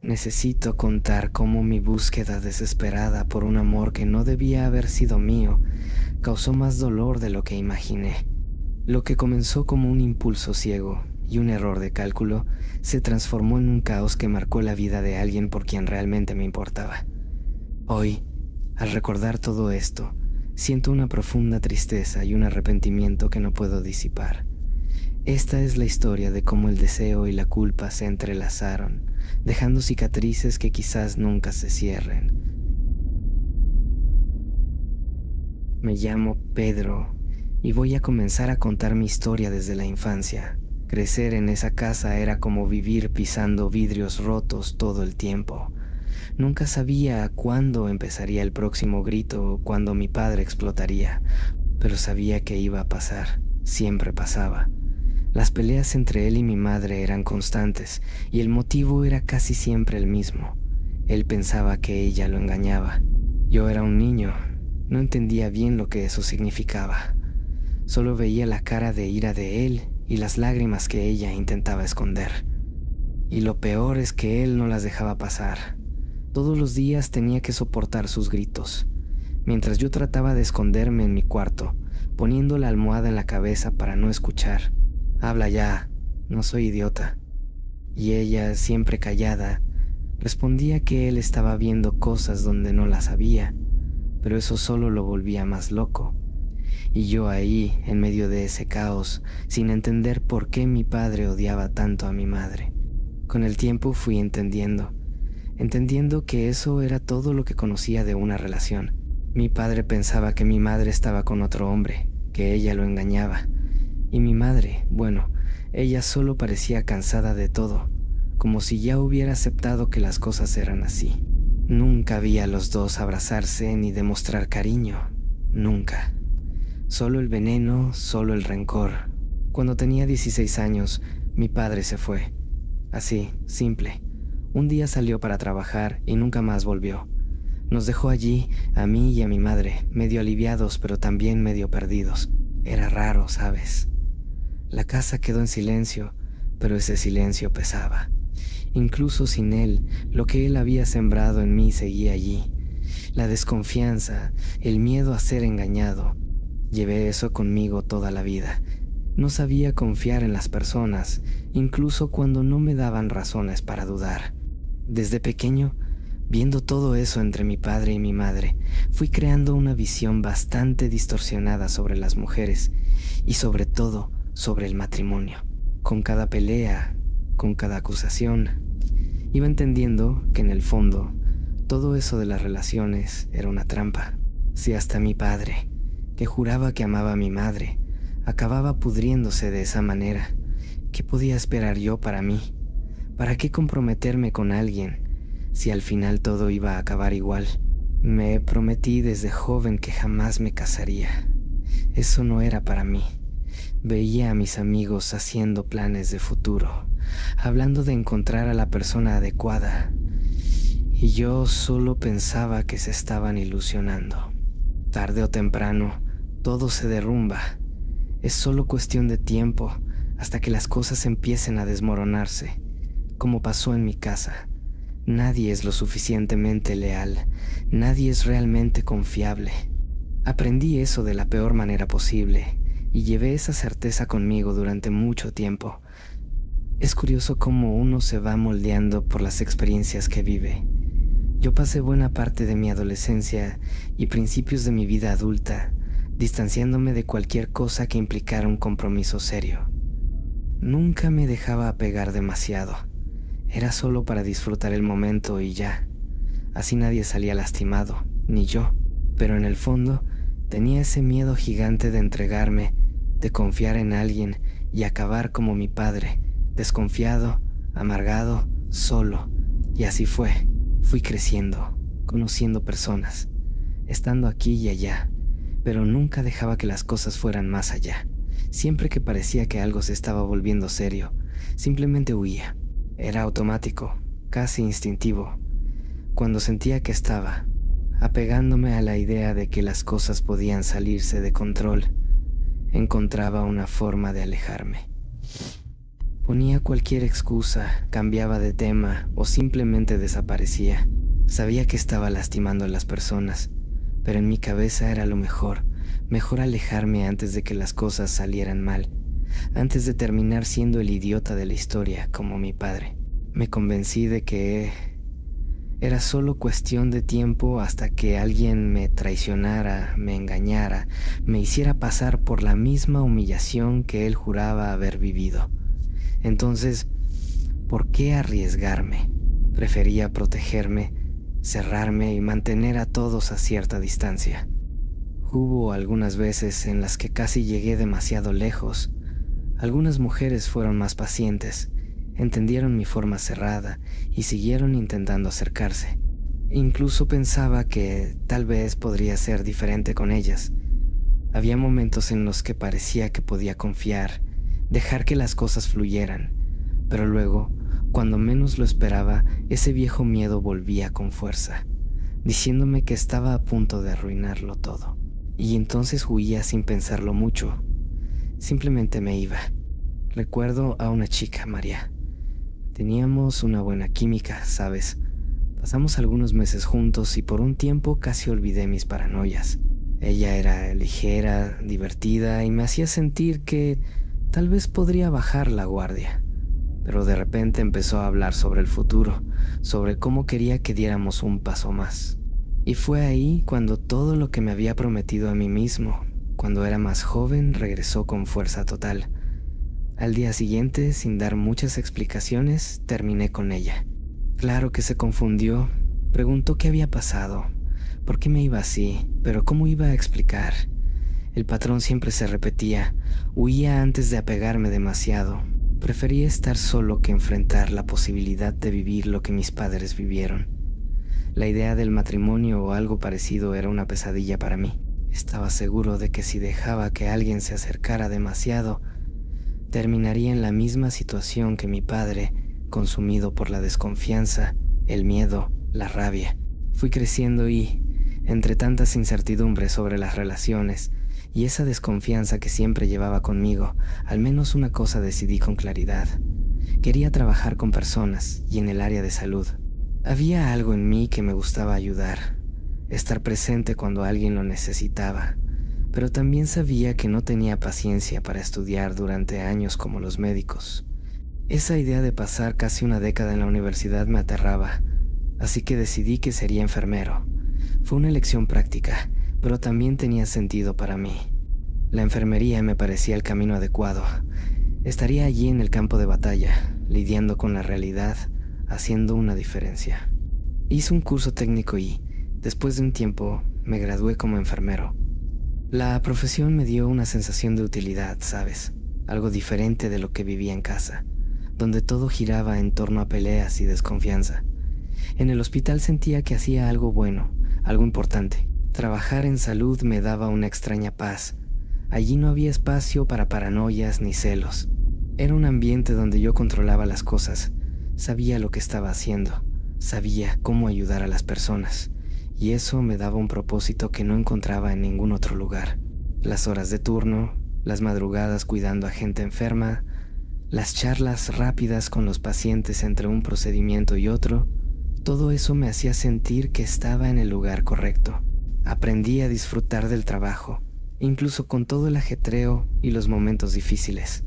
Necesito contar cómo mi búsqueda desesperada por un amor que no debía haber sido mío causó más dolor de lo que imaginé. Lo que comenzó como un impulso ciego y un error de cálculo se transformó en un caos que marcó la vida de alguien por quien realmente me importaba. Hoy, al recordar todo esto, siento una profunda tristeza y un arrepentimiento que no puedo disipar. Esta es la historia de cómo el deseo y la culpa se entrelazaron, dejando cicatrices que quizás nunca se cierren. Me llamo Pedro y voy a comenzar a contar mi historia desde la infancia. Crecer en esa casa era como vivir pisando vidrios rotos todo el tiempo. Nunca sabía cuándo empezaría el próximo grito o cuándo mi padre explotaría, pero sabía que iba a pasar, siempre pasaba. Las peleas entre él y mi madre eran constantes y el motivo era casi siempre el mismo. Él pensaba que ella lo engañaba. Yo era un niño, no entendía bien lo que eso significaba. Solo veía la cara de ira de él y las lágrimas que ella intentaba esconder. Y lo peor es que él no las dejaba pasar. Todos los días tenía que soportar sus gritos, mientras yo trataba de esconderme en mi cuarto, poniendo la almohada en la cabeza para no escuchar. Habla ya, no soy idiota. Y ella, siempre callada, respondía que él estaba viendo cosas donde no las había, pero eso solo lo volvía más loco. Y yo ahí, en medio de ese caos, sin entender por qué mi padre odiaba tanto a mi madre. Con el tiempo fui entendiendo que eso era todo lo que conocía de una relación. Mi padre pensaba que mi madre estaba con otro hombre, que ella lo engañaba. Y mi madre, bueno, ella solo parecía cansada de todo, como si ya hubiera aceptado que las cosas eran así. Nunca vi a los dos abrazarse ni demostrar cariño, nunca. Solo el veneno, solo el rencor. Cuando tenía 16 años, mi padre se fue. Así, simple. Un día salió para trabajar y nunca más volvió. Nos dejó allí, a mí y a mi madre, medio aliviados pero también medio perdidos. Era raro, ¿sabes? La casa quedó en silencio, pero ese silencio pesaba. Incluso sin él, lo que él había sembrado en mí seguía allí. La desconfianza, el miedo a ser engañado. Llevé eso conmigo toda la vida. No sabía confiar en las personas, incluso cuando no me daban razones para dudar. Desde pequeño, viendo todo eso entre mi padre y mi madre, fui creando una visión bastante distorsionada sobre las mujeres y sobre todo sobre el matrimonio. Con cada pelea, con cada acusación, iba entendiendo que en el fondo todo eso de las relaciones era una trampa. Si hasta mi padre, que juraba que amaba a mi madre, acababa pudriéndose de esa manera, ¿qué podía esperar yo para mí? ¿Para qué comprometerme con alguien si al final todo iba a acabar igual? Me prometí desde joven que jamás me casaría. Eso no era para mí. Veía a mis amigos haciendo planes de futuro, hablando de encontrar a la persona adecuada, y yo solo pensaba que se estaban ilusionando. Tarde o temprano, todo se derrumba. Es solo cuestión de tiempo hasta que las cosas empiecen a desmoronarse, como pasó en mi casa. Nadie es lo suficientemente leal, nadie es realmente confiable. Aprendí eso de la peor manera posible y llevé esa certeza conmigo durante mucho tiempo. Es curioso cómo uno se va moldeando por las experiencias que vive. Yo pasé buena parte de mi adolescencia y principios de mi vida adulta distanciándome de cualquier cosa que implicara un compromiso serio. Nunca me dejaba apegar demasiado. Era solo para disfrutar el momento y ya. Así nadie salía lastimado, ni yo. Pero en el fondo tenía ese miedo gigante de entregarme, de confiar en alguien y acabar como mi padre, desconfiado, amargado, solo. Y así fue. Fui creciendo, conociendo personas, estando aquí y allá, pero nunca dejaba que las cosas fueran más allá. Siempre que parecía que algo se estaba volviendo serio, simplemente huía. Era automático, casi instintivo. Cuando sentía que estaba apegándome a la idea de que las cosas podían salirse de control, encontraba una forma de alejarme. Ponía cualquier excusa, cambiaba de tema o simplemente desaparecía. Sabía que estaba lastimando a las personas, pero en mi cabeza era lo mejor. Mejor alejarme antes de que las cosas salieran mal, antes de terminar siendo el idiota de la historia como mi padre. Me convencí de que era solo cuestión de tiempo hasta que alguien me traicionara, me engañara, me hiciera pasar por la misma humillación que él juraba haber vivido. Entonces, ¿por qué arriesgarme? Prefería protegerme, cerrarme y mantener a todos a cierta distancia. Hubo algunas veces en las que casi llegué demasiado lejos. Algunas mujeres fueron más pacientes, entendieron mi forma cerrada y siguieron intentando acercarse. Incluso pensaba que tal vez podría ser diferente con ellas. Había momentos en los que parecía que podía confiar, dejar que las cosas fluyeran, pero luego, cuando menos lo esperaba, ese viejo miedo volvía con fuerza, diciéndome que estaba a punto de arruinarlo todo. Y entonces huía sin pensarlo mucho. Simplemente me iba. Recuerdo a una chica, María. Teníamos una buena química, ¿sabes? Pasamos algunos meses juntos y por un tiempo casi olvidé mis paranoias. Ella era ligera, divertida y me hacía sentir que tal vez podría bajar la guardia. Pero de repente empezó a hablar sobre el futuro, sobre cómo quería que diéramos un paso más. Y fue ahí cuando todo lo que me había prometido a mí mismo, cuando era más joven, regresó con fuerza total. Al día siguiente, sin dar muchas explicaciones, terminé con ella. Claro que se confundió, preguntó qué había pasado, por qué me iba así, pero cómo iba a explicar. El patrón siempre se repetía, huía antes de apegarme demasiado. Prefería estar solo que enfrentar la posibilidad de vivir lo que mis padres vivieron. La idea del matrimonio o algo parecido era una pesadilla para mí. Estaba seguro de que si dejaba que alguien se acercara demasiado, terminaría en la misma situación que mi padre, consumido por la desconfianza, el miedo, la rabia. Fui creciendo y, entre tantas incertidumbres sobre las relaciones y esa desconfianza que siempre llevaba conmigo, al menos una cosa decidí con claridad. Quería trabajar con personas y en el área de salud. Había algo en mí que me gustaba ayudar, estar presente cuando alguien lo necesitaba, pero también sabía que no tenía paciencia para estudiar durante años como los médicos. Esa idea de pasar casi una década en la universidad me aterraba, así que decidí que sería enfermero. Fue una elección práctica, pero también tenía sentido para mí. La enfermería me parecía el camino adecuado. Estaría allí en el campo de batalla, lidiando con la realidad, haciendo una diferencia. Hice un curso técnico y, después de un tiempo, me gradué como enfermero. La profesión me dio una sensación de utilidad, ¿sabes? Algo diferente de lo que vivía en casa, donde todo giraba en torno a peleas y desconfianza. En el hospital sentía que hacía algo bueno, algo importante. Trabajar en salud me daba una extraña paz. Allí no había espacio para paranoias ni celos. Era un ambiente donde yo controlaba las cosas. Sabía lo que estaba haciendo. Sabía cómo ayudar a las personas. Y eso me daba un propósito que no encontraba en ningún otro lugar. Las horas de turno, las madrugadas cuidando a gente enferma, las charlas rápidas con los pacientes entre un procedimiento y otro, todo eso me hacía sentir que estaba en el lugar correcto. Aprendí a disfrutar del trabajo, incluso con todo el ajetreo y los momentos difíciles.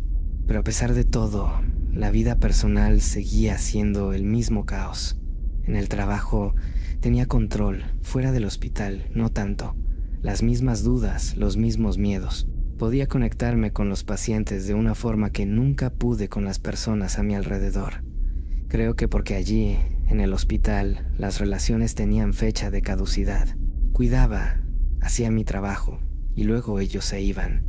Pero a pesar de todo, la vida personal seguía siendo el mismo caos. En el trabajo tenía control, fuera del hospital, no tanto. Las mismas dudas, los mismos miedos. Podía conectarme con los pacientes de una forma que nunca pude con las personas a mi alrededor. Creo que porque allí, en el hospital, las relaciones tenían fecha de caducidad. Cuidaba, hacía mi trabajo, y luego ellos se iban.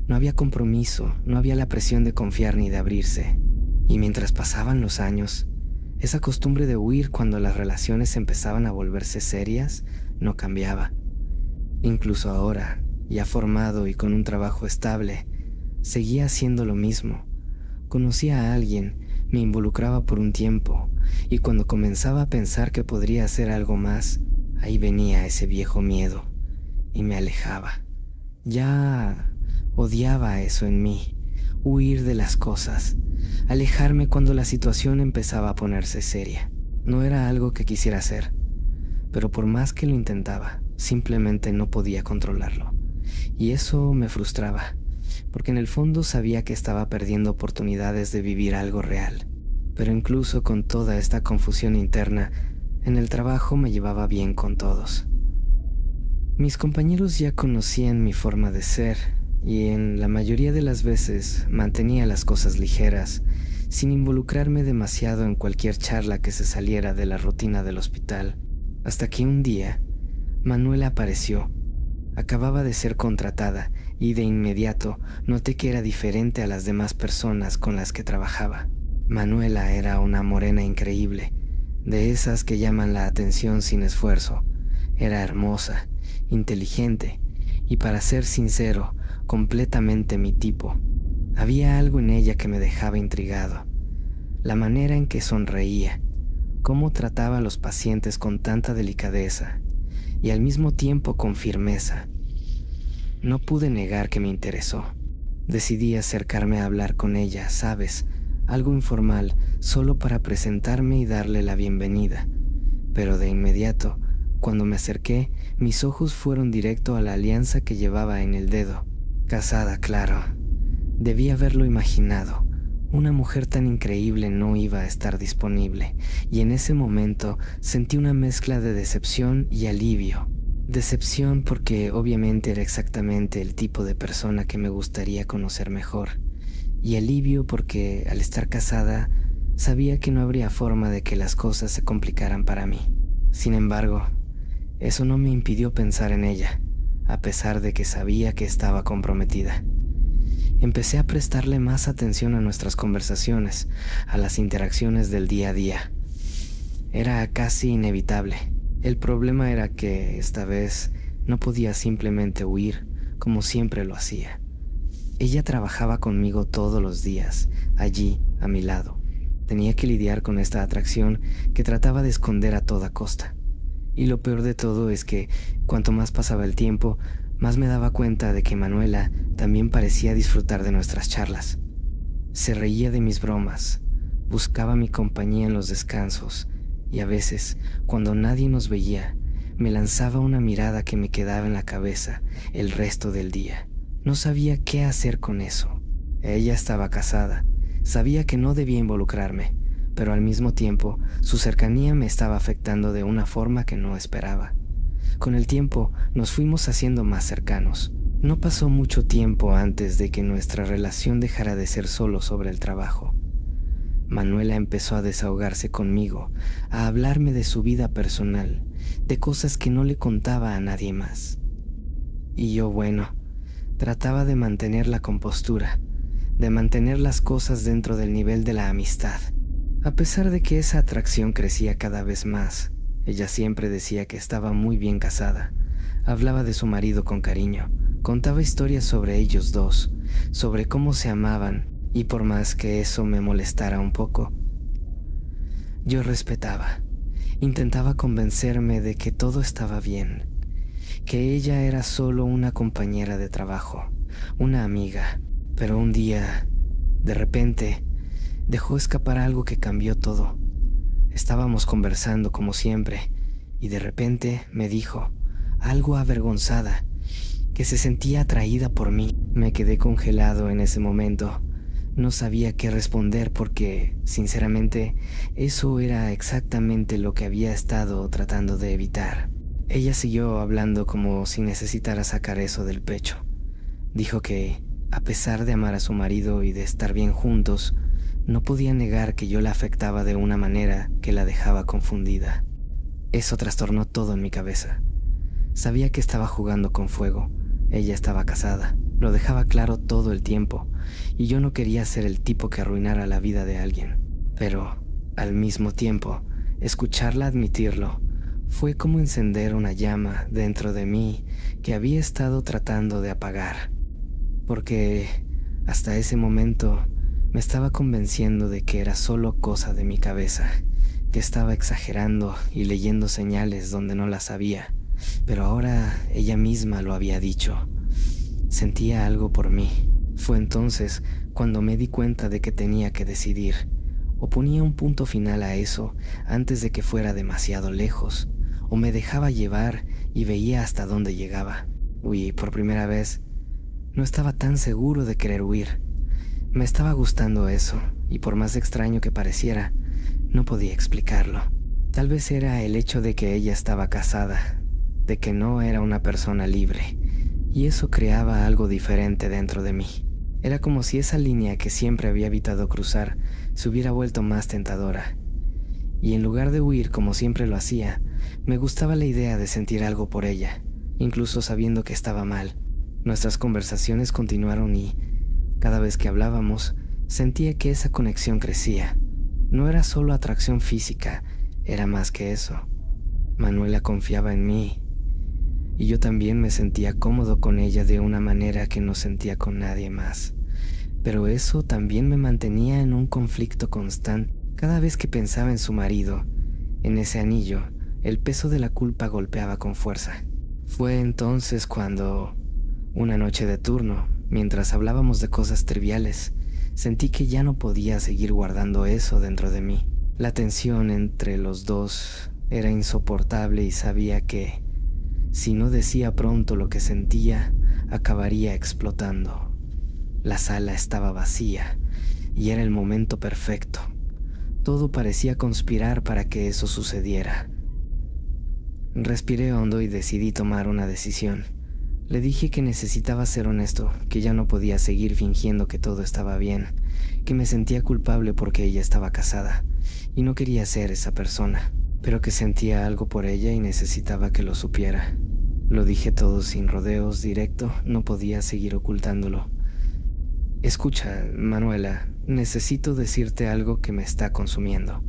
No había compromiso, no había la presión de confiar ni de abrirse. Y mientras pasaban los años, esa costumbre de huir cuando las relaciones empezaban a volverse serias no cambiaba. Incluso ahora, ya formado y con un trabajo estable, seguía haciendo lo mismo. Conocía a alguien, me involucraba por un tiempo, y cuando comenzaba a pensar que podría hacer algo más, ahí venía ese viejo miedo, y me alejaba. Ya odiaba eso en mí, huir de las cosas, alejarme cuando la situación empezaba a ponerse seria. No era algo que quisiera hacer, pero por más que lo intentaba, simplemente no podía controlarlo. Y eso me frustraba, porque en el fondo sabía que estaba perdiendo oportunidades de vivir algo real. Pero incluso con toda esta confusión interna, en el trabajo me llevaba bien con todos. Mis compañeros ya conocían mi forma de ser y en la mayoría de las veces mantenía las cosas ligeras, sin involucrarme demasiado en cualquier charla que se saliera de la rutina del hospital. Hasta que un día, Manuela apareció. Acababa de ser contratada y de inmediato noté que era diferente a las demás personas con las que trabajaba. Manuela era una morena increíble, de esas que llaman la atención sin esfuerzo. Era hermosa, inteligente y, para ser sincero, completamente mi tipo. Había algo en ella que me dejaba intrigado. La manera en que sonreía, cómo trataba a los pacientes con tanta delicadeza y al mismo tiempo con firmeza. No pude negar que me interesó. Decidí acercarme a hablar con ella, ¿sabes? Algo informal, solo para presentarme y darle la bienvenida. Pero de inmediato, cuando me acerqué, mis ojos fueron directo a la alianza que llevaba en el dedo. Casada, claro. Debí haberlo imaginado. Una mujer tan increíble no iba a estar disponible, y en ese momento sentí una mezcla de decepción y alivio. Decepción porque obviamente era exactamente el tipo de persona que me gustaría conocer mejor, y alivio porque al estar casada sabía que no habría forma de que las cosas se complicaran para mí. Sin embargo, eso no me impidió pensar en ella, a pesar de que sabía que estaba comprometida. Empecé a prestarle más atención a nuestras conversaciones, a las interacciones del día a día. Era casi inevitable. El problema era que esta vez no podía simplemente huir como siempre lo hacía. Ella trabajaba conmigo todos los días, allí, a mi lado. Tenía que lidiar con esta atracción que trataba de esconder a toda costa. Y lo peor de todo es que, cuanto más pasaba el tiempo, más me daba cuenta de que Manuela también parecía disfrutar de nuestras charlas. Se reía de mis bromas, buscaba mi compañía en los descansos, y a veces, cuando nadie nos veía, me lanzaba una mirada que me quedaba en la cabeza el resto del día. No sabía qué hacer con eso. Ella estaba casada, sabía que no debía involucrarme, pero al mismo tiempo su cercanía me estaba afectando de una forma que no esperaba. Con el tiempo nos fuimos haciendo más cercanos. No pasó mucho tiempo antes de que nuestra relación dejara de ser solo sobre el trabajo. Manuela empezó a desahogarse conmigo, a hablarme de su vida personal, de cosas que no le contaba a nadie más. Y yo, bueno, trataba de mantener la compostura, de mantener las cosas dentro del nivel de la amistad. A pesar de que esa atracción crecía cada vez más, ella siempre decía que estaba muy bien casada. Hablaba de su marido con cariño, contaba historias sobre ellos dos, sobre cómo se amaban, y por más que eso me molestara un poco, yo respetaba. Intentaba convencerme de que todo estaba bien, que ella era solo una compañera de trabajo, una amiga. Pero un día, de repente, dejó escapar algo que cambió todo. Estábamos conversando como siempre, y de repente me dijo, algo avergonzada, que se sentía atraída por mí. Me quedé congelado en ese momento. No sabía qué responder porque, sinceramente, eso era exactamente lo que había estado tratando de evitar. Ella siguió hablando como si necesitara sacar eso del pecho. Dijo que, a pesar de amar a su marido y de estar bien juntos, no podía negar que yo la afectaba de una manera que la dejaba confundida. Eso trastornó todo en mi cabeza. Sabía que estaba jugando con fuego. Ella estaba casada, lo dejaba claro todo el tiempo, y yo no quería ser el tipo que arruinara la vida de alguien. Pero, al mismo tiempo, escucharla admitirlo fue como encender una llama dentro de mí que había estado tratando de apagar. Porque, hasta ese momento, me estaba convenciendo de que era solo cosa de mi cabeza, que estaba exagerando y leyendo señales donde no las había. Pero ahora ella misma lo había dicho. Sentía algo por mí, Fue entonces cuando me di cuenta de que tenía que decidir, o ponía un punto final a eso antes de que fuera demasiado lejos, o me dejaba llevar y veía hasta dónde llegaba. Huí por primera vez. No estaba tan seguro de querer huir. Me estaba gustando eso, y por más extraño que pareciera, no podía explicarlo. Tal vez era el hecho de que ella estaba casada, de que no era una persona libre, y eso creaba algo diferente dentro de mí. Era como si esa línea que siempre había evitado cruzar se hubiera vuelto más tentadora. Y en lugar de huir como siempre lo hacía, me gustaba la idea de sentir algo por ella, incluso sabiendo que estaba mal. Nuestras conversaciones continuaron y, cada vez que hablábamos, sentía que esa conexión crecía. No era solo atracción física, era más que eso. Manuela confiaba en mí, y yo también me sentía cómodo con ella de una manera que no sentía con nadie más. Pero eso también me mantenía en un conflicto constante. Cada vez que pensaba en su marido, en ese anillo, el peso de la culpa golpeaba con fuerza. Fue entonces cuando, una noche de turno, mientras hablábamos de cosas triviales, sentí que ya no podía seguir guardando eso dentro de mí. La tensión entre los dos era insoportable y sabía que, si no decía pronto lo que sentía, acabaría explotando. La sala estaba vacía y era el momento perfecto. Todo parecía conspirar para que eso sucediera. Respiré hondo y decidí tomar una decisión. Le dije que necesitaba ser honesto, que ya no podía seguir fingiendo que todo estaba bien, que me sentía culpable porque ella estaba casada y no quería ser esa persona, pero que sentía algo por ella y necesitaba que lo supiera. Lo dije todo sin rodeos, directo, no podía seguir ocultándolo. Escucha, Manuela, necesito decirte algo que me está consumiendo.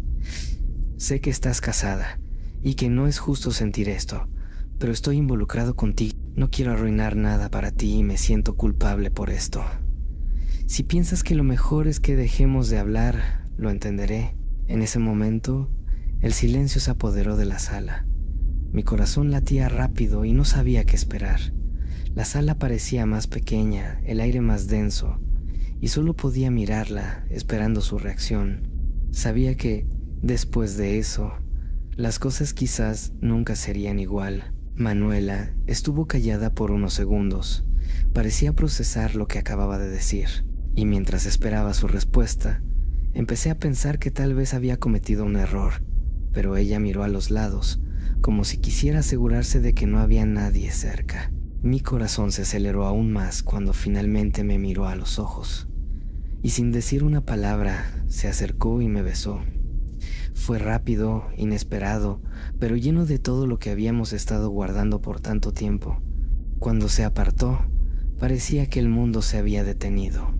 Sé que estás casada y que no es justo sentir esto, pero estoy involucrado contigo. No quiero arruinar nada para ti y me siento culpable por esto. Si piensas que lo mejor es que dejemos de hablar, lo entenderé. En ese momento, el silencio se apoderó de la sala. Mi corazón latía rápido y no sabía qué esperar. La sala parecía más pequeña, el aire más denso, y solo podía mirarla, esperando su reacción. Sabía que, después de eso, las cosas quizás nunca serían igual. Manuela estuvo callada por unos segundos. Parecía procesar lo que acababa de decir, y mientras esperaba su respuesta, empecé a pensar que tal vez había cometido un error, pero ella miró a los lados, como si quisiera asegurarse de que no había nadie cerca. Mi corazón se aceleró aún más cuando finalmente me miró a los ojos, y sin decir una palabra, se acercó y me besó. Fue rápido, inesperado, pero lleno de todo lo que habíamos estado guardando por tanto tiempo. Cuando se apartó, parecía que el mundo se había detenido.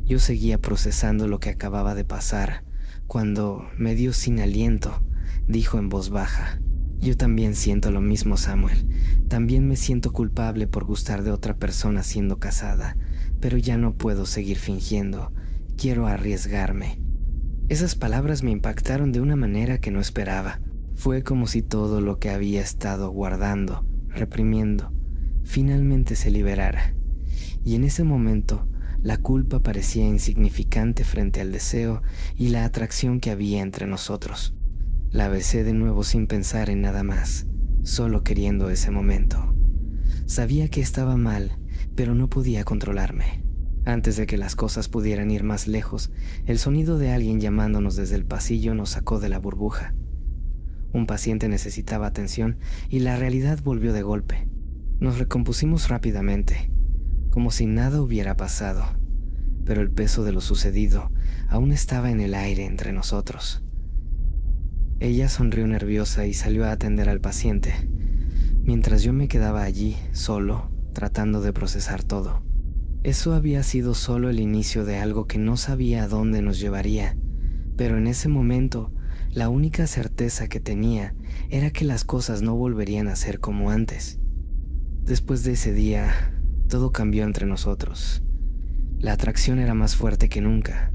Yo seguía procesando lo que acababa de pasar, cuando, medio sin aliento, dijo en voz baja: «Yo también siento lo mismo, Samuel. También me siento culpable por gustar de otra persona siendo casada, pero ya no puedo seguir fingiendo. Quiero arriesgarme». Esas palabras me impactaron de una manera que no esperaba. Fue como si todo lo que había estado guardando, reprimiendo, finalmente se liberara. Y en ese momento, la culpa parecía insignificante frente al deseo y la atracción que había entre nosotros. La besé de nuevo sin pensar en nada más, solo queriendo ese momento. Sabía que estaba mal, pero no podía controlarme. Antes de que las cosas pudieran ir más lejos, el sonido de alguien llamándonos desde el pasillo nos sacó de la burbuja. Un paciente necesitaba atención y la realidad volvió de golpe. Nos recompusimos rápidamente, como si nada hubiera pasado, pero el peso de lo sucedido aún estaba en el aire entre nosotros. Ella sonrió nerviosa y salió a atender al paciente, mientras yo me quedaba allí, solo, tratando de procesar todo. Eso había sido solo el inicio de algo que no sabía a dónde nos llevaría, pero en ese momento, la única certeza que tenía era que las cosas no volverían a ser como antes. Después de ese día, todo cambió entre nosotros. La atracción era más fuerte que nunca,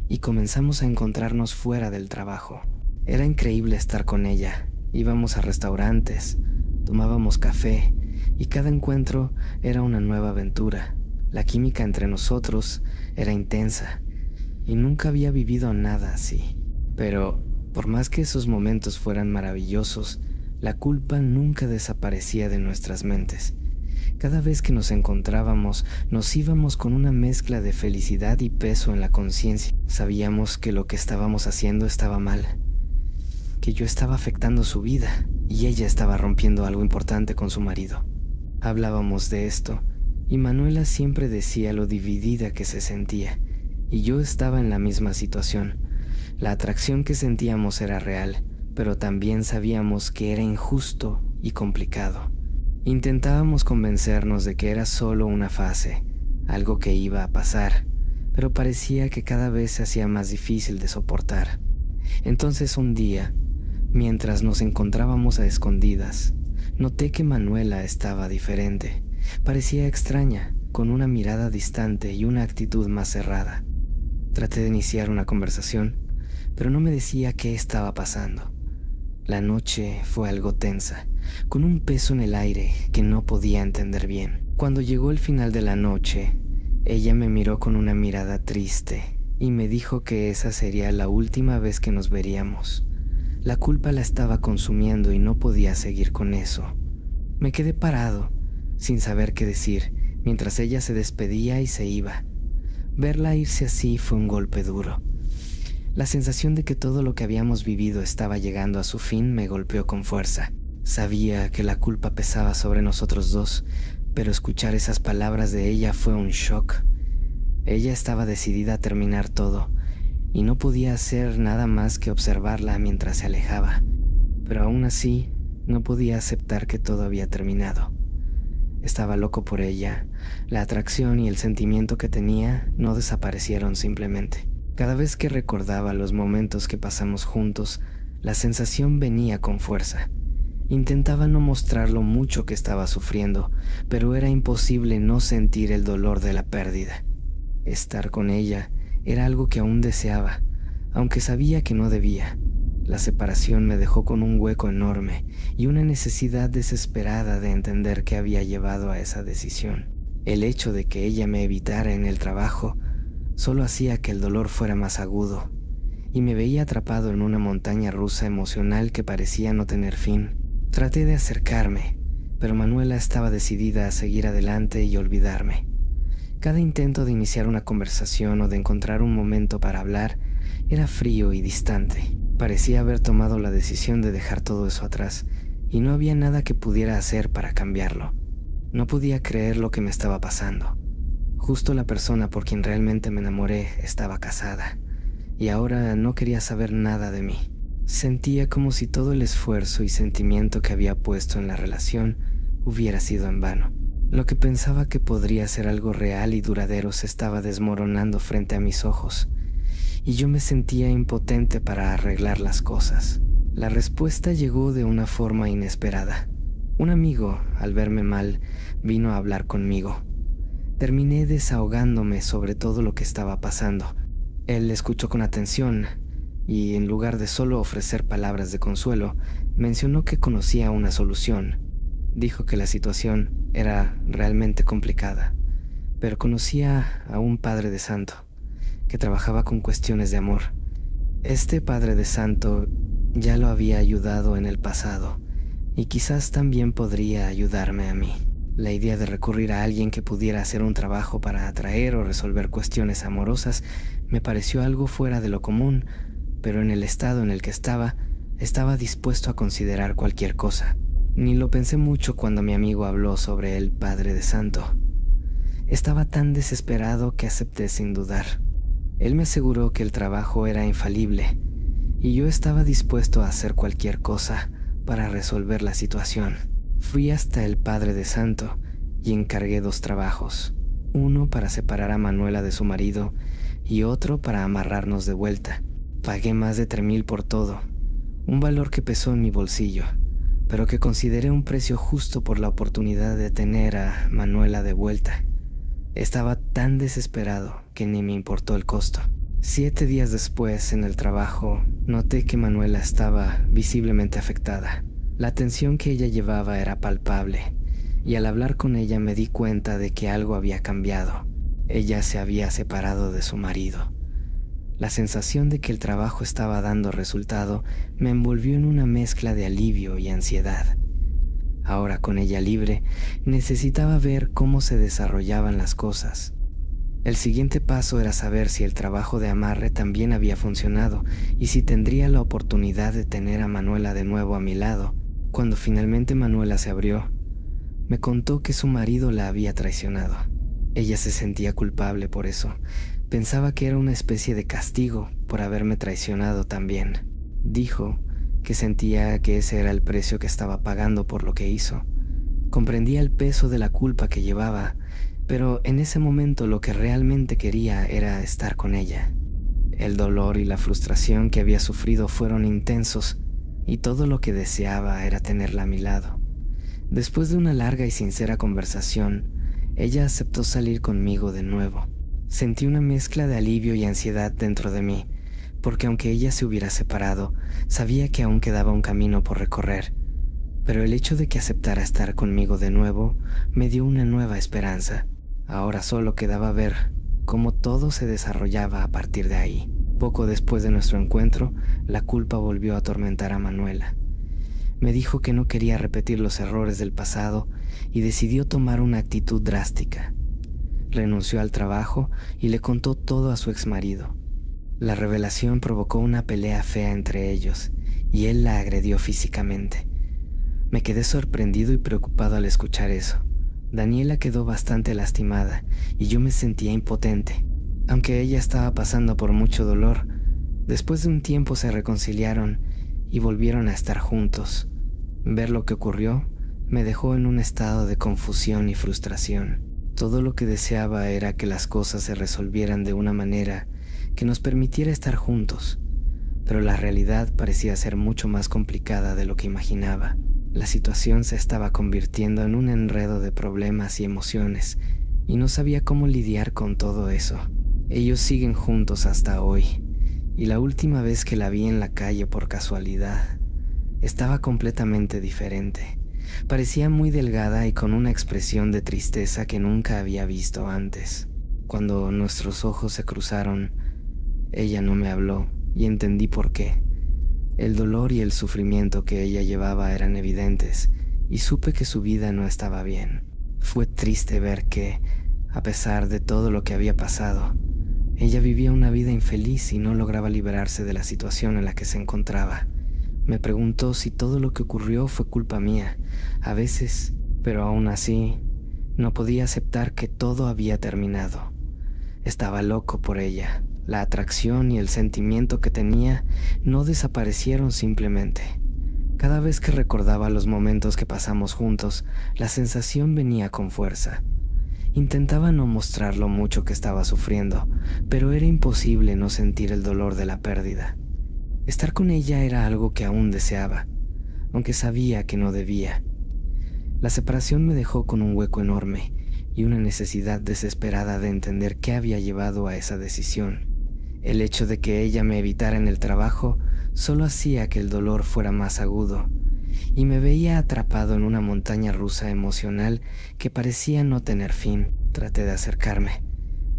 y comenzamos a encontrarnos fuera del trabajo. Era increíble estar con ella. Íbamos a restaurantes, tomábamos café, y cada encuentro era una nueva aventura. La química entre nosotros era intensa y nunca había vivido nada así. Pero, por más que esos momentos fueran maravillosos, la culpa nunca desaparecía de nuestras mentes. Cada vez que nos encontrábamos, nos íbamos con una mezcla de felicidad y peso en la conciencia. Sabíamos que lo que estábamos haciendo estaba mal, que yo estaba afectando su vida y ella estaba rompiendo algo importante con su marido. Hablábamos de esto y Manuela siempre decía lo dividida que se sentía, y yo estaba en la misma situación. La atracción que sentíamos era real, pero también sabíamos que era injusto y complicado. Intentábamos convencernos de que era solo una fase, algo que iba a pasar, pero parecía que cada vez se hacía más difícil de soportar. Entonces un día, mientras nos encontrábamos a escondidas, noté que Manuela estaba diferente. Parecía extraña, con una mirada distante y una actitud más cerrada. Traté de iniciar una conversación, pero no me decía qué estaba pasando. La noche fue algo tensa, con un peso en el aire que no podía entender bien. Cuando llegó el final de la noche, ella me miró con una mirada triste y me dijo que esa sería la última vez que nos veríamos. La culpa la estaba consumiendo y no podía seguir con eso. Me quedé parado, sin saber qué decir, mientras ella se despedía y se iba. Verla irse así fue un golpe duro. La sensación de que todo lo que habíamos vivido estaba llegando a su fin me golpeó con fuerza. Sabía que la culpa pesaba sobre nosotros dos, pero escuchar esas palabras de ella fue un shock. Ella estaba decidida a terminar todo, y no podía hacer nada más que observarla mientras se alejaba. Pero aún así, no podía aceptar que todo había terminado. Estaba loco por ella. La atracción y el sentimiento que tenía no desaparecieron simplemente. Cada vez que recordaba los momentos que pasamos juntos, la sensación venía con fuerza. Intentaba no mostrar lo mucho que estaba sufriendo, pero era imposible no sentir el dolor de la pérdida. Estar con ella era algo que aún deseaba, aunque sabía que no debía. La separación me dejó con un hueco enorme y una necesidad desesperada de entender qué había llevado a esa decisión. El hecho de que ella me evitara en el trabajo solo hacía que el dolor fuera más agudo, y me veía atrapado en una montaña rusa emocional que parecía no tener fin. Traté de acercarme, pero Manuela estaba decidida a seguir adelante y olvidarme. Cada intento de iniciar una conversación o de encontrar un momento para hablar era frío y distante. Parecía haber tomado la decisión de dejar todo eso atrás, y no había nada que pudiera hacer para cambiarlo. No podía creer lo que me estaba pasando. Justo la persona por quien realmente me enamoré estaba casada, y ahora no quería saber nada de mí. Sentía como si todo el esfuerzo y sentimiento que había puesto en la relación hubiera sido en vano. Lo que pensaba que podría ser algo real y duradero se estaba desmoronando frente a mis ojos, y yo me sentía impotente para arreglar las cosas. La respuesta llegó de una forma inesperada. Un amigo, al verme mal, vino a hablar conmigo. Terminé desahogándome sobre todo lo que estaba pasando. Él escuchó con atención y, en lugar de solo ofrecer palabras de consuelo, mencionó que conocía una solución. Dijo que la situación era realmente complicada, pero conocía a un padre de santo que trabajaba con cuestiones de amor. Este padre de santo ya lo había ayudado en el pasado y quizás también podría ayudarme a mí. La idea de recurrir a alguien que pudiera hacer un trabajo para atraer o resolver cuestiones amorosas me pareció algo fuera de lo común, pero en el estado en el que estaba dispuesto a considerar cualquier cosa. Ni lo pensé mucho cuando mi amigo habló sobre el padre de santo. Estaba tan desesperado que acepté sin dudar. Él me aseguró que el trabajo era infalible y yo estaba dispuesto a hacer cualquier cosa para resolver la situación. Fui hasta el padre de santo y encargué 2 trabajos, uno para separar a Manuela de su marido y otro para amarrarnos de vuelta. Pagué más de 3,000 por todo, un valor que pesó en mi bolsillo, pero que consideré un precio justo por la oportunidad de tener a Manuela de vuelta. Estaba tan desesperado que ni me importó el costo. 7 días después, en el trabajo, noté que Manuela estaba visiblemente afectada. La tensión que ella llevaba era palpable, y al hablar con ella me di cuenta de que algo había cambiado. Ella se había separado de su marido. La sensación de que el trabajo estaba dando resultado me envolvió en una mezcla de alivio y ansiedad. Ahora, con ella libre, necesitaba ver cómo se desarrollaban las cosas. El siguiente paso era saber si el trabajo de amarre también había funcionado y si tendría la oportunidad de tener a Manuela de nuevo a mi lado. Cuando finalmente Manuela se abrió, me contó que su marido la había traicionado. Ella se sentía culpable por eso. Pensaba que era una especie de castigo por haberme traicionado también. Dijo que sentía que ese era el precio que estaba pagando por lo que hizo. Comprendía el peso de la culpa que llevaba, pero en ese momento lo que realmente quería era estar con ella. El dolor y la frustración que había sufrido fueron intensos y todo lo que deseaba era tenerla a mi lado. Después de una larga y sincera conversación, ella aceptó salir conmigo de nuevo. Sentí una mezcla de alivio y ansiedad dentro de mí, porque aunque ella se hubiera separado, sabía que aún quedaba un camino por recorrer. Pero el hecho de que aceptara estar conmigo de nuevo me dio una nueva esperanza. Ahora solo quedaba ver cómo todo se desarrollaba a partir de ahí. Poco después de nuestro encuentro, la culpa volvió a atormentar a Manuela. Me dijo que no quería repetir los errores del pasado y decidió tomar una actitud drástica. Renunció al trabajo y le contó todo a su exmarido. La revelación provocó una pelea fea entre ellos y él la agredió físicamente. Me quedé sorprendido y preocupado al escuchar eso. Daniela quedó bastante lastimada y yo me sentía impotente. Aunque ella estaba pasando por mucho dolor, después de un tiempo se reconciliaron y volvieron a estar juntos. Ver lo que ocurrió me dejó en un estado de confusión y frustración. Todo lo que deseaba era que las cosas se resolvieran de una manera que nos permitiera estar juntos, pero la realidad parecía ser mucho más complicada de lo que imaginaba. La situación se estaba convirtiendo en un enredo de problemas y emociones, y no sabía cómo lidiar con todo eso. Ellos siguen juntos hasta hoy, y la última vez que la vi en la calle por casualidad, estaba completamente diferente. Parecía muy delgada y con una expresión de tristeza que nunca había visto antes. Cuando nuestros ojos se cruzaron, ella no me habló y entendí por qué. El dolor y el sufrimiento que ella llevaba eran evidentes y supe que su vida no estaba bien. Fue triste ver que, a pesar de todo lo que había pasado, ella vivía una vida infeliz y no lograba liberarse de la situación en la que se encontraba. Me preguntó si todo lo que ocurrió fue culpa mía, a veces, pero aún así, no podía aceptar que todo había terminado. Estaba loco por ella. La atracción y el sentimiento que tenía no desaparecieron simplemente. Cada vez que recordaba los momentos que pasamos juntos, la sensación venía con fuerza. Intentaba no mostrar lo mucho que estaba sufriendo, pero era imposible no sentir el dolor de la pérdida. Estar con ella era algo que aún deseaba, aunque sabía que no debía. La separación me dejó con un hueco enorme y una necesidad desesperada de entender qué había llevado a esa decisión. El hecho de que ella me evitara en el trabajo solo hacía que el dolor fuera más agudo, y me veía atrapado en una montaña rusa emocional que parecía no tener fin. Traté de acercarme,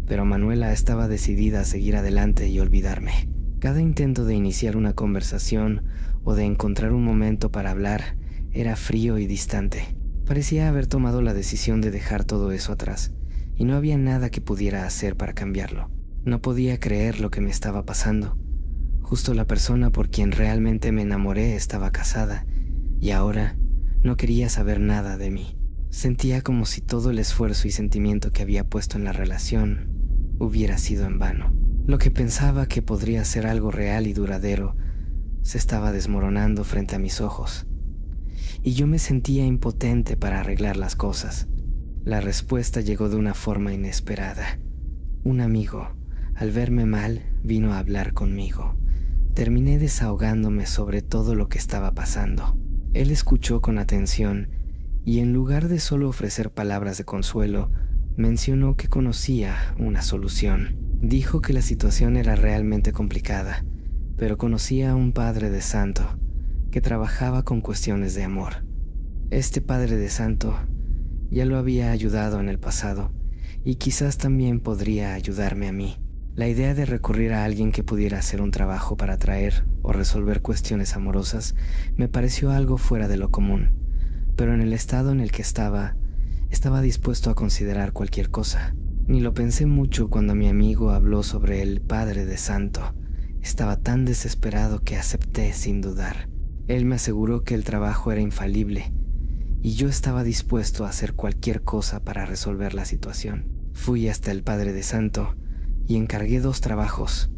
pero Manuela estaba decidida a seguir adelante y olvidarme. Cada intento de iniciar una conversación o de encontrar un momento para hablar era frío y distante. Parecía haber tomado la decisión de dejar todo eso atrás, y no había nada que pudiera hacer para cambiarlo. No podía creer lo que me estaba pasando. Justo la persona por quien realmente me enamoré estaba casada, y ahora no quería saber nada de mí. Sentía como si todo el esfuerzo y sentimiento que había puesto en la relación hubiera sido en vano. Lo que pensaba que podría ser algo real y duradero se estaba desmoronando frente a mis ojos, y yo me sentía impotente para arreglar las cosas. La respuesta llegó de una forma inesperada. Un amigo, al verme mal, vino a hablar conmigo. Terminé desahogándome sobre todo lo que estaba pasando. Él escuchó con atención y en lugar de solo ofrecer palabras de consuelo, mencionó que conocía una solución. Dijo que la situación era realmente complicada, pero conocía a un padre de santo que trabajaba con cuestiones de amor. Este padre de santo Ya lo había ayudado en el pasado y quizás también podría ayudarme a mí. La idea de recurrir a alguien que pudiera hacer un trabajo para atraer o resolver cuestiones amorosas me pareció algo fuera de lo común, pero en el estado en el que estaba dispuesto a considerar cualquier cosa. Ni lo pensé mucho cuando mi amigo habló sobre el Padre de Santo. Estaba tan desesperado que acepté sin dudar. Él me aseguró que el trabajo era infalible y yo estaba dispuesto a hacer cualquier cosa para resolver la situación. Fui hasta el Padre de Santo y encargué 2 trabajos,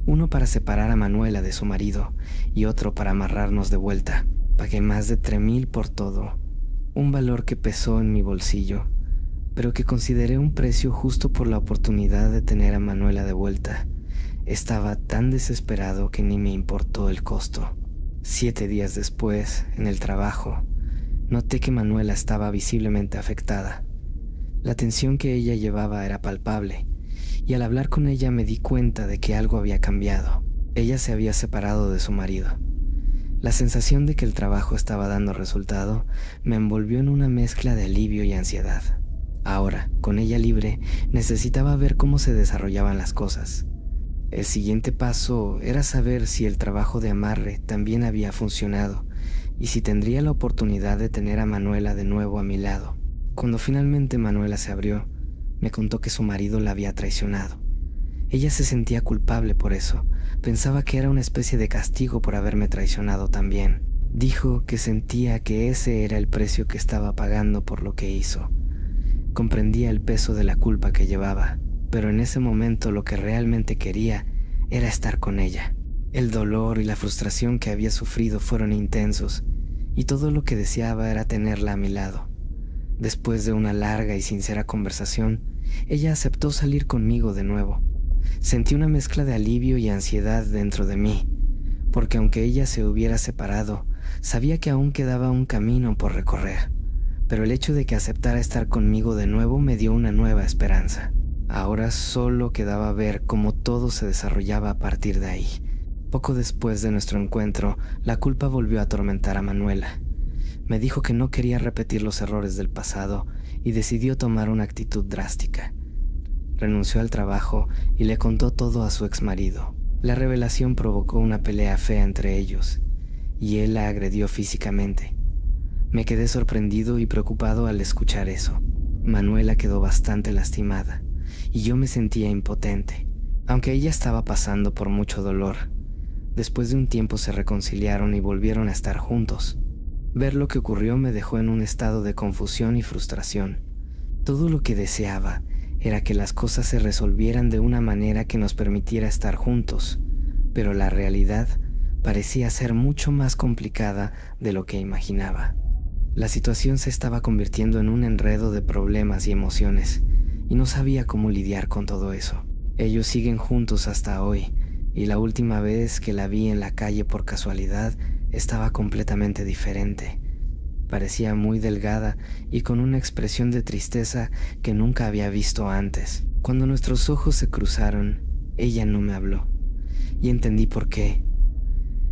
uno para separar a Manuela de su marido y otro para amarrarnos de vuelta. Pagué más de 3,000 por todo, un valor que pesó en mi bolsillo, pero que consideré un precio justo por la oportunidad de tener a Manuela de vuelta. Estaba tan desesperado que ni me importó el costo. 7 días después, en el trabajo, noté que Manuela estaba visiblemente afectada. La tensión que ella llevaba era palpable, y al hablar con ella me di cuenta de que algo había cambiado. Ella se había separado de su marido. La sensación de que el trabajo estaba dando resultado me envolvió en una mezcla de alivio y ansiedad. Ahora, con ella libre, necesitaba ver cómo se desarrollaban las cosas. El siguiente paso era saber si el trabajo de amarre también había funcionado y si tendría la oportunidad de tener a Manuela de nuevo a mi lado. Cuando finalmente Manuela se abrió, me contó que su marido la había traicionado. Ella se sentía culpable por eso. Pensaba que era una especie de castigo por haberme traicionado también. Dijo que sentía que ese era el precio que estaba pagando por lo que hizo. Comprendía el peso de la culpa que llevaba, pero en ese momento lo que realmente quería era estar con ella. El dolor y la frustración que había sufrido fueron intensos, y todo lo que deseaba era tenerla a mi lado. Después de una larga y sincera conversación, ella aceptó salir conmigo de nuevo. Sentí una mezcla de alivio y ansiedad dentro de mí, porque aunque ella se hubiera separado, sabía que aún quedaba un camino por recorrer. Pero el hecho de que aceptara estar conmigo de nuevo me dio una nueva esperanza. Ahora solo quedaba ver cómo todo se desarrollaba a partir de ahí. Poco después de nuestro encuentro, la culpa volvió a atormentar a Manuela. Me dijo que no quería repetir los errores del pasado y decidió tomar una actitud drástica. Renunció al trabajo y le contó todo a su exmarido. La revelación provocó una pelea fea entre ellos, y él la agredió físicamente. Me quedé sorprendido y preocupado al escuchar eso. Manuela quedó bastante lastimada, y yo me sentía impotente, aunque ella estaba pasando por mucho dolor. Después de un tiempo se reconciliaron y volvieron a estar juntos. Ver lo que ocurrió me dejó en un estado de confusión y frustración. Todo lo que deseaba era que las cosas se resolvieran de una manera que nos permitiera estar juntos, pero la realidad parecía ser mucho más complicada de lo que imaginaba. La situación se estaba convirtiendo en un enredo de problemas y emociones, y no sabía cómo lidiar con todo eso. Ellos siguen juntos hasta hoy, y la última vez que la vi en la calle por casualidad estaba completamente diferente. Parecía muy delgada y con una expresión de tristeza que nunca había visto antes. Cuando nuestros ojos se cruzaron, ella no me habló, y entendí por qué.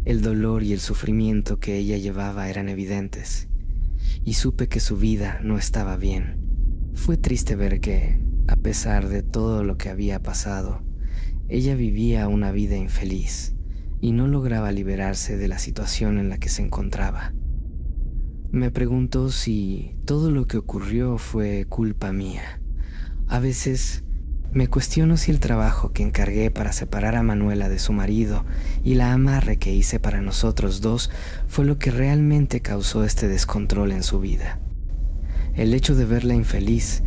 El dolor y el sufrimiento que ella llevaba eran evidentes, y supe que su vida no estaba bien. Fue triste ver que, a pesar de todo lo que había pasado, ella vivía una vida infeliz y no lograba liberarse de la situación en la que se encontraba. Me preguntó si todo lo que ocurrió fue culpa mía. A veces me cuestiono si el trabajo que encargué para separar a Manuela de su marido y la amarre que hice para nosotros dos fue lo que realmente causó este descontrol en su vida. El hecho de verla infeliz,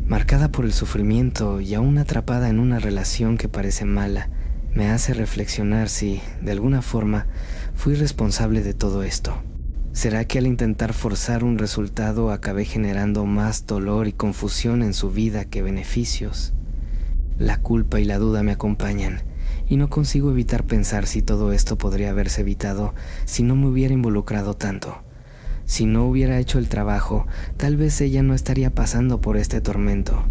marcada por el sufrimiento y aún atrapada en una relación que parece mala, me hace reflexionar si, de alguna forma, fui responsable de todo esto. ¿Será que al intentar forzar un resultado acabé generando más dolor y confusión en su vida que beneficios? La culpa y la duda me acompañan, y no consigo evitar pensar si todo esto podría haberse evitado si no me hubiera involucrado tanto. Si no hubiera hecho el trabajo, tal vez ella no estaría pasando por este tormento.